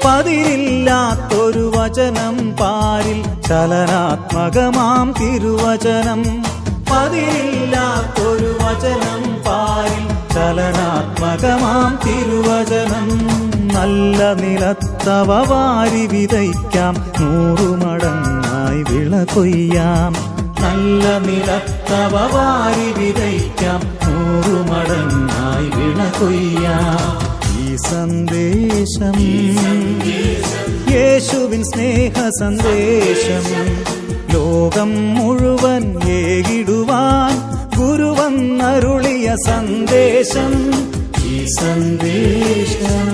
പതിരില്ലാത്തൊരു വചനം പാരിൽ ചലനാത്മകമാം തിരുവചനം. പതിരില്ലാത്തൊരു വചനം പാരിൽ ചലനാത്മകമാം തിരുവചനം. നല്ല നിലത്തവ വാരി വിതയ്ക്കാം, 100 മടങ്ങായി വിള കൊയ്യാം. നല്ല നിലത്തവ വാരി വിതയ്ക്കാം, 100 മടങ്ങായി വിള കൊയ്യാം. ഈ സന്ദേശം യേശുവിൻ സ്നേഹ സന്ദേശം ലോകം മുഴുവൻ ഏകിടുവാൻ ഗുരുവന്നരുളിയ സന്ദേശം. ഈ സന്ദേശം